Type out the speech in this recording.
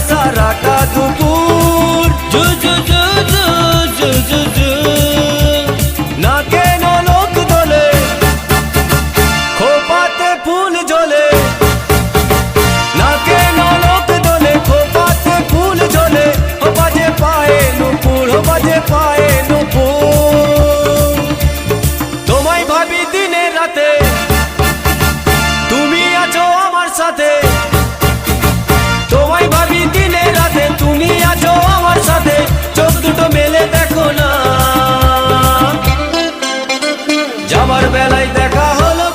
সারাটা দুপুর জু জু জু জু জু জু জু নাকে নলক দোলে খোপাতে ফুল ঝোলে নাকে নলক দোলে খোপাতে ফুল ঝোলে ও বাজে পায়ে নুপুর ও বাজে পায়ে নুপুর তোমায় ভাবি দিনে রাতে তুমি আছো আমার সাথে তোমায় ভাবি দিনে রাতে তুমি আছো আমার সাথে চোখ দুটো মেলে দেখো না যাবার বেলায় দেখা হলো